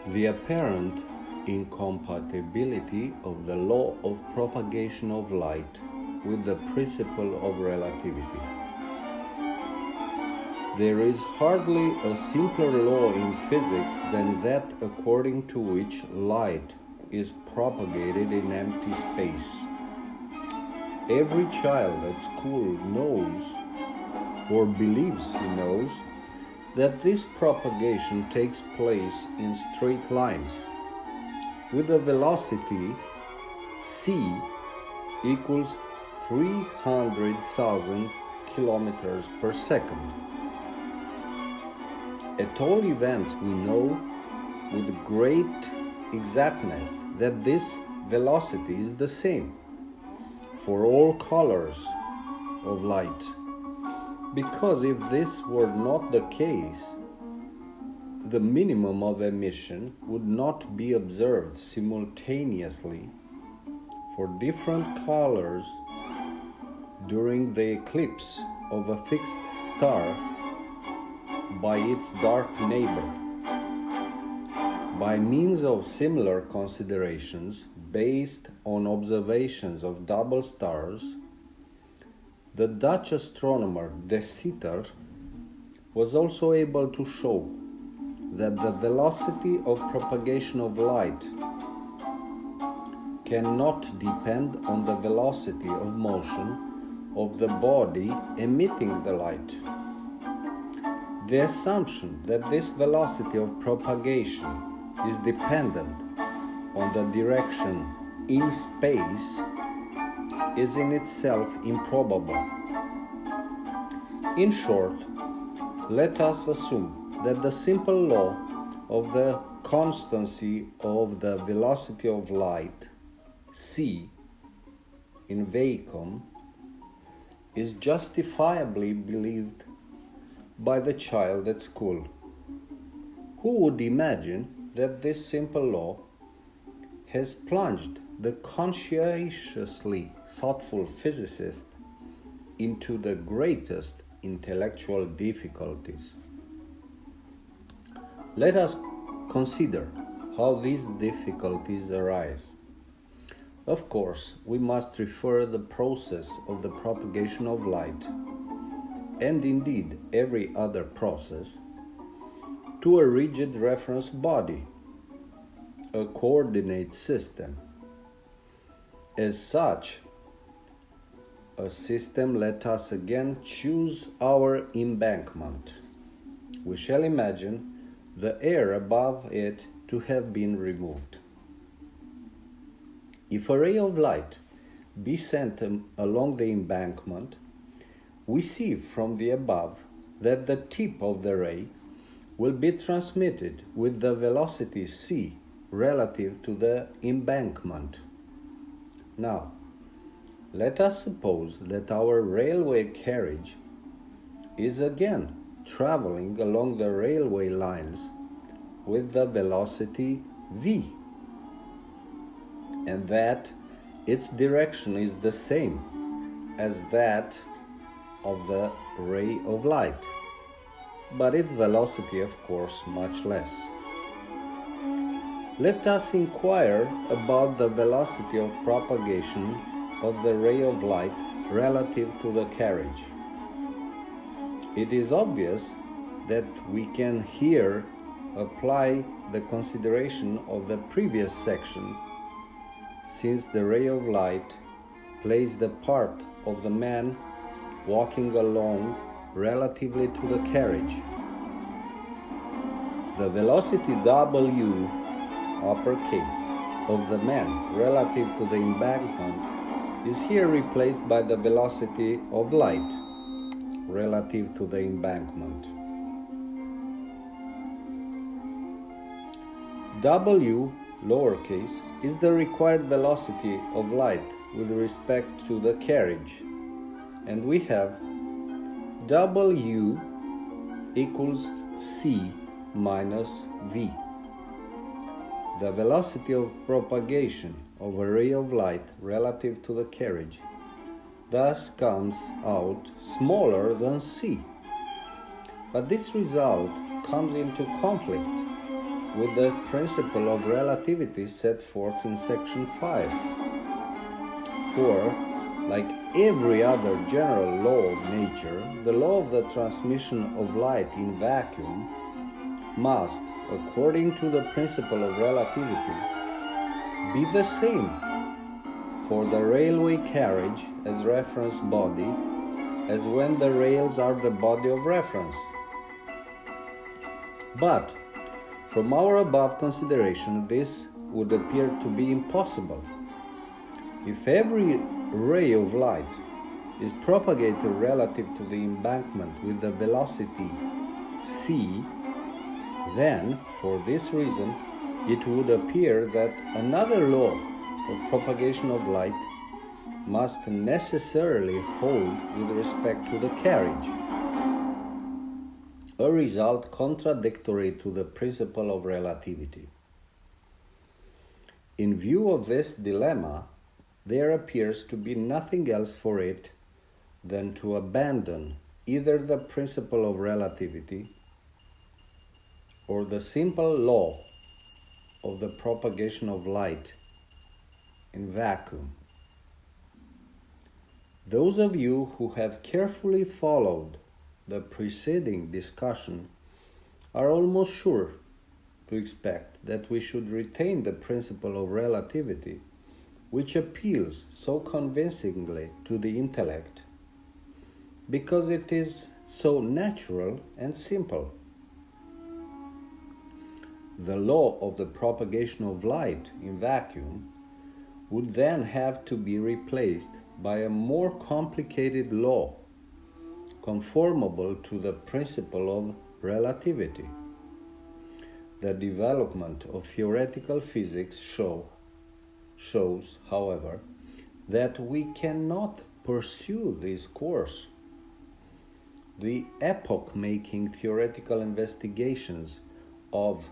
The apparent incompatibility of the law of propagation of light with the principle of relativity. There is hardly a simpler law in physics than that according to which light is propagated in empty space. Every child at school knows, or believes he knows, that this propagation takes place in straight lines, with a velocity c equals 300,000 kilometers per second. At all events, we know with great exactness that this velocity is the same for all colors of light. Because if this were not the case, the minimum of emission would not be observed simultaneously for different colors during the eclipse of a fixed star by its dark neighbor. By means of similar considerations based on observations of double stars, the Dutch astronomer De Sitter was also able to show that the velocity of propagation of light cannot depend on the velocity of motion of the body emitting the light. The assumption that this velocity of propagation is dependent on the direction in space is in itself improbable. In short, let us assume that the simple law of the constancy of the velocity of light, c, in vacuum, is justifiably believed by the child at school. Who would imagine that this simple law has plunged the conscientiously thoughtful physicist into the greatest intellectual difficulties? Let us consider how these difficulties arise. Of course, we must refer the process of the propagation of light, and indeed every other process, to a rigid reference body, a coordinate system. As such a system, let us again choose our embankment. We shall imagine the air above it to have been removed. If a ray of light be sent along the embankment, we see from the above that the tip of the ray will be transmitted with the velocity c relative to the embankment. Now, let us suppose that our railway carriage is again traveling along the railway lines with the velocity v, and that its direction is the same as that of the ray of light, but its velocity, of course, much less. Let us inquire about the velocity of propagation of the ray of light relative to the carriage. It is obvious that we can here apply the consideration of the previous section, since the ray of light plays the part of the man walking along relatively to the carriage. The velocity w, uppercase, of the man relative to the embankment is here replaced by the velocity of light relative to the embankment. W, lowercase, is the required velocity of light with respect to the carriage, and we have W equals c minus v. The velocity of propagation of a ray of light relative to the carriage thus comes out smaller than c. But this result comes into conflict with the principle of relativity set forth in section 5. For, like every other general law of nature, the law of the transmission of light in vacuum must, according to the principle of relativity, be the same for the railway carriage as reference body as when the rails are the body of reference. But, from our above consideration, this would appear to be impossible. If every ray of light is propagated relative to the embankment with the velocity c, then, for this reason, it would appear that another law of propagation of light must necessarily hold with respect to the carriage, a result contradictory to the principle of relativity. In view of this dilemma, there appears to be nothing else for it than to abandon either the principle of relativity or the simple law of the propagation of light in vacuum. Those of you who have carefully followed the preceding discussion are almost sure to expect that we should retain the principle of relativity, which appeals so convincingly to the intellect, because it is so natural and simple. The law of the propagation of light in vacuum would then have to be replaced by a more complicated law, conformable to the principle of relativity. The development of theoretical physics shows, however, that we cannot pursue this course. The epoch-making theoretical investigations of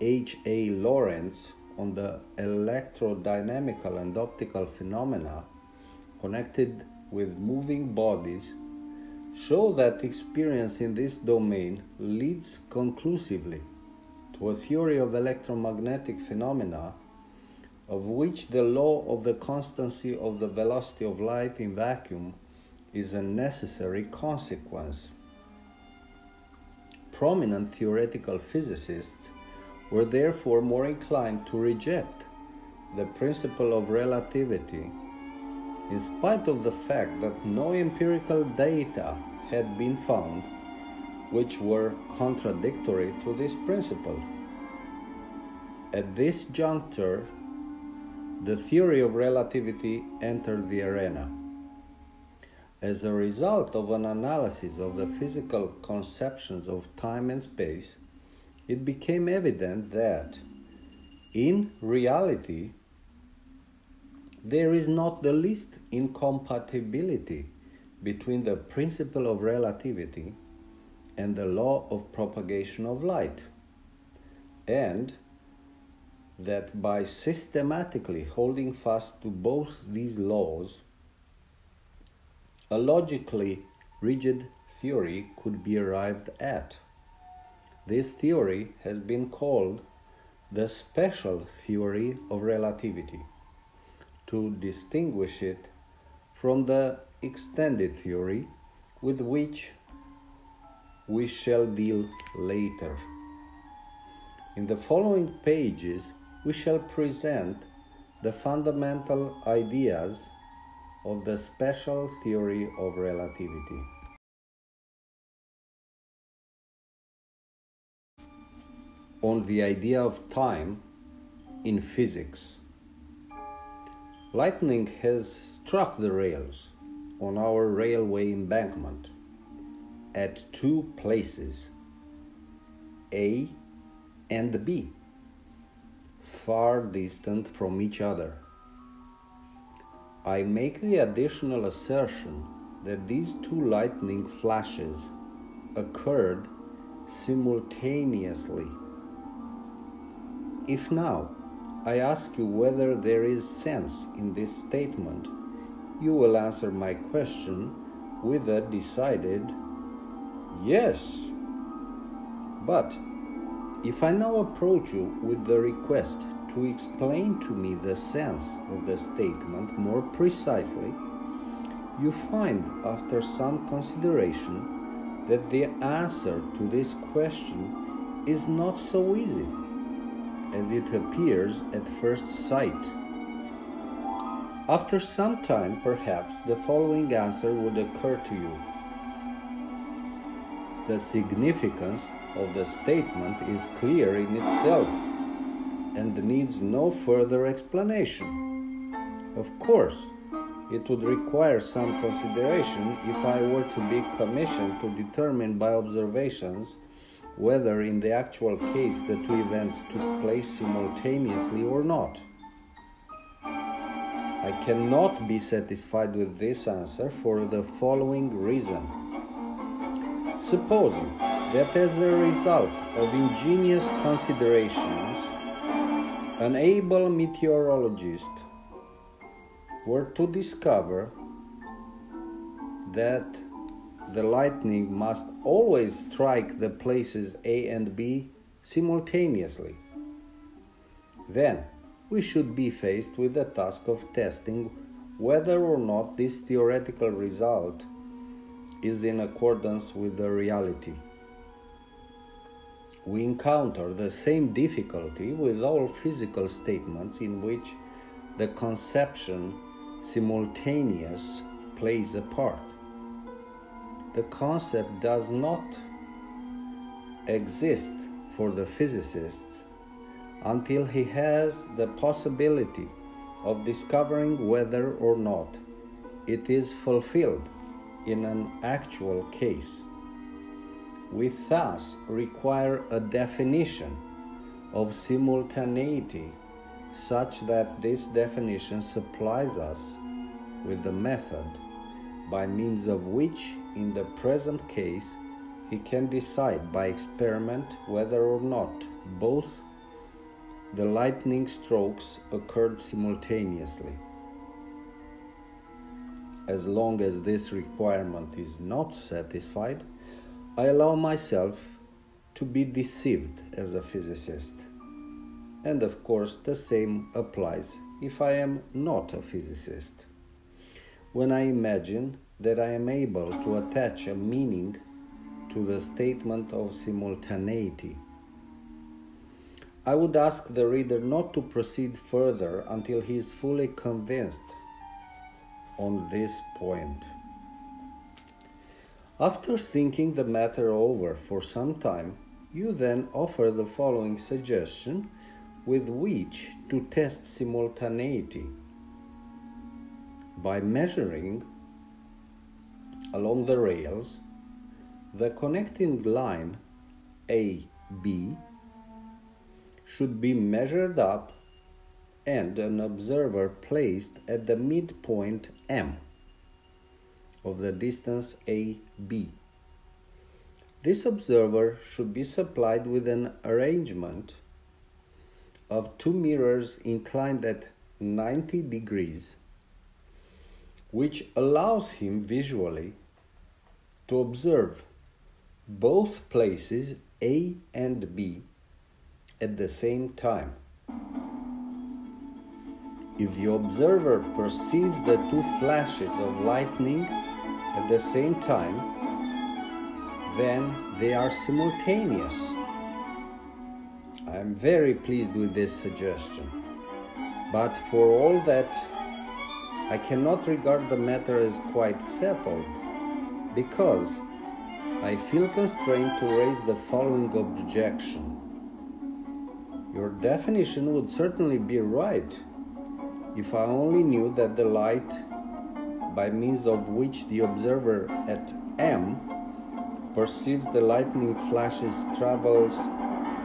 H.A. Lorentz on the electrodynamical and optical phenomena connected with moving bodies show that experience in this domain leads conclusively to a theory of electromagnetic phenomena of which the law of the constancy of the velocity of light in vacuum is a necessary consequence. Prominent theoretical physicists were therefore more inclined to reject the principle of relativity, in spite of the fact that no empirical data had been found which were contradictory to this principle. At this juncture, the theory of relativity entered the arena. As a result of an analysis of the physical conceptions of time and space, it became evident that, in reality, there is not the least incompatibility between the principle of relativity and the law of propagation of light, and that by systematically holding fast to both these laws, a logically rigid theory could be arrived at. This theory has been called the special theory of relativity, to distinguish it from the extended theory with which we shall deal later. In the following pages, we shall present the fundamental ideas of the special theory of relativity. On the idea of time in physics. Lightning has struck the rails on our railway embankment at two places, A and B, far distant from each other. I make the additional assertion that these two lightning flashes occurred simultaneously. If now I ask you whether there is sense in this statement, you will answer my question with a decided yes. But If I now approach you with the request to explain to me the sense of the statement more precisely, you find, after some consideration, that the answer to this question is not so easy as it appears at first sight. After some time, perhaps, the following answer would occur to you. The significance of the statement is clear in itself and needs no further explanation. Of course, it would require some consideration if I were to be commissioned to determine by observations whether in the actual case the two events took place simultaneously or not. I cannot be satisfied with this answer for the following reason. Supposing that as a result of ingenious considerations, an able meteorologist were to discover that the lightning must always strike the places A and B simultaneously, then we should be faced with the task of testing whether or not this theoretical result is in accordance with the reality. We encounter the same difficulty with all physical statements in which the conception simultaneous plays a part. The concept does not exist for the physicist until he has the possibility of discovering whether or not it is fulfilled in an actual case. We thus require a definition of simultaneity such that this definition supplies us with a method by means of which, in the present case, he can decide by experiment whether or not both the lightning strokes occurred simultaneously. As long as this requirement is not satisfied, I allow myself to be deceived as a physicist. And of course, the same applies if I am not a physicist. When I imagine that I am able to attach a meaning to the statement of simultaneity, I would ask the reader not to proceed further until he is fully convinced on this point. After thinking the matter over for some time, you then offer the following suggestion with which to test simultaneity. By measuring along the rails the connecting line AB should be measured up and an observer placed at the midpoint M of the distance AB. This observer should be supplied with an arrangement of two mirrors inclined at 90 degrees, which allows him visually to observe both places A and B at the same time. If the observer perceives the two flashes of lightning at the same time, then they are simultaneous. I am very pleased with this suggestion, but for all that, I cannot regard the matter as quite settled, because I feel constrained to raise the following objection. Your definition would certainly be right if I only knew that the light by means of which the observer at M perceives the lightning flashes travels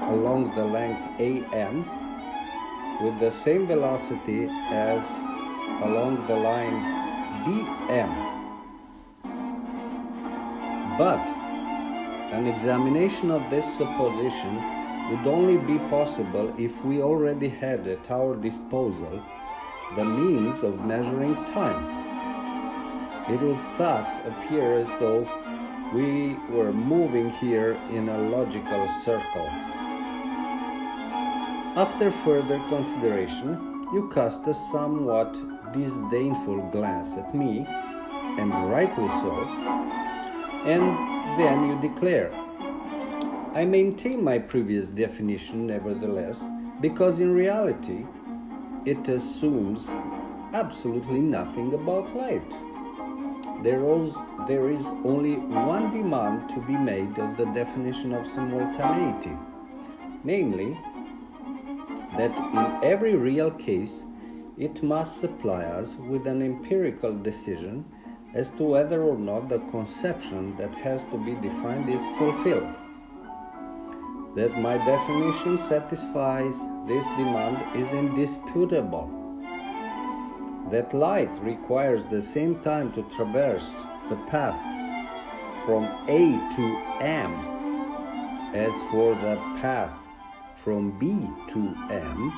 along the length AM with the same velocity as along the line BM. But an examination of this supposition would only be possible if we already had at our disposal the means of measuring time. It would thus appear as though we were moving here in a logical circle. After further consideration, you cast a somewhat disdainful glance at me, and rightly so, and then you declare, I maintain my previous definition nevertheless, because in reality it assumes absolutely nothing about light. There is only one demand to be made of the definition of simultaneity, namely, that in every real case it must supply us with an empirical decision as to whether or not the conception that has to be defined is fulfilled. That my definition satisfies this demand is indisputable. That light requires the same time to traverse the path from A to M as for the path from B to M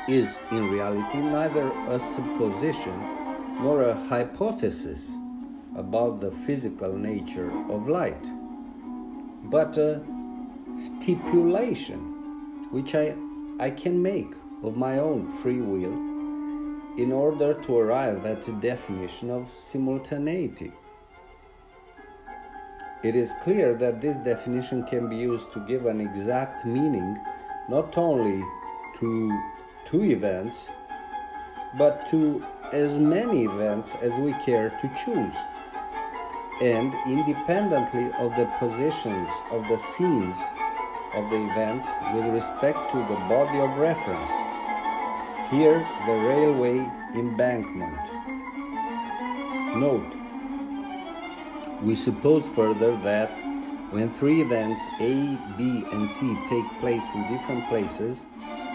is in reality neither a supposition nor a hypothesis about the physical nature of light, but a stipulation which I can make of my own free will in order to arrive at a definition of simultaneity. It is clear that this definition can be used to give an exact meaning not only to two events, but to as many events as we care to choose, and independently of the positions of the scenes of the events with respect to the body of reference. Here, the railway embankment. Note, we suppose further that when three events A, B, and C take place in different places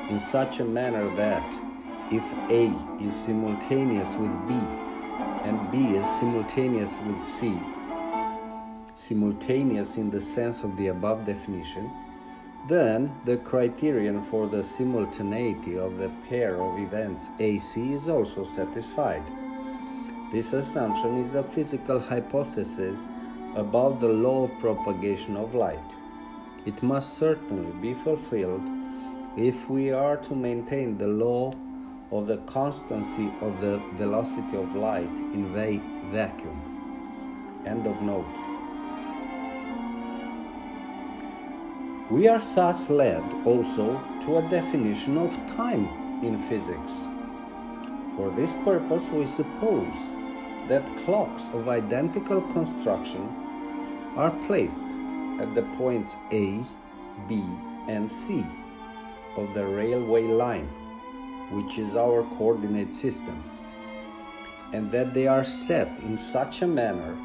in such a manner that if A is simultaneous with B and B is simultaneous with C, simultaneous in the sense of the above definition, then the criterion for the simultaneity of the pair of events AC is also satisfied. This assumption is a physical hypothesis about the law of propagation of light. It must certainly be fulfilled if we are to maintain the law of the constancy of the velocity of light in vacuum. End of note. We are thus led also to a definition of time in physics. For this purpose, we suppose that clocks of identical construction are placed at the points A, B, and C of the railway line, which is our coordinate system, and that they are set in such a manner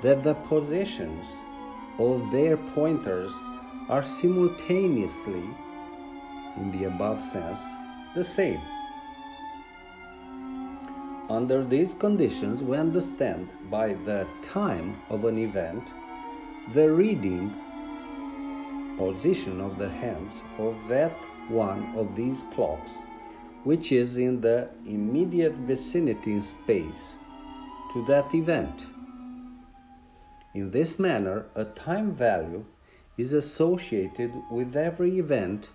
that the positions of their pointers are simultaneously, in the above sense, the same. Under these conditions, we understand by the time of an event the reading position of the hands of that one of these clocks, which is in the immediate vicinity in space to that event. In this manner, a time value is associated with every event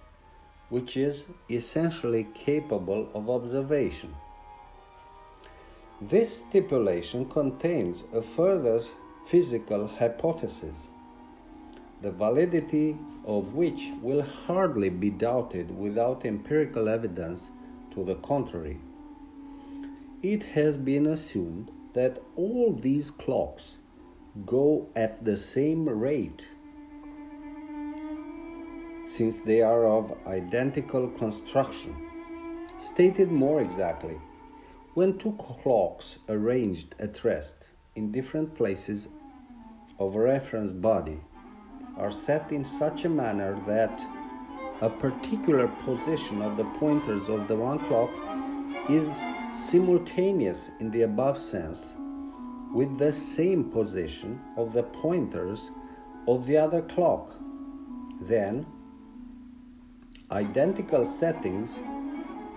which is essentially capable of observation. This stipulation contains a further physical hypothesis, the validity of which will hardly be doubted without empirical evidence to the contrary. It has been assumed that all these clocks go at the same rate, since they are of identical construction. Stated more exactly, when two clocks arranged at rest in different places of a reference body are set in such a manner that a particular position of the pointers of the one clock is simultaneous in the above sense with the same position of the pointers of the other clock, then identical settings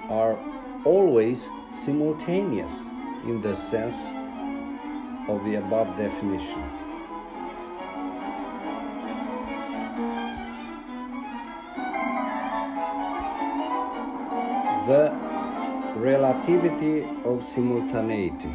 are always simultaneous in the sense of the above definition. The relativity of simultaneity.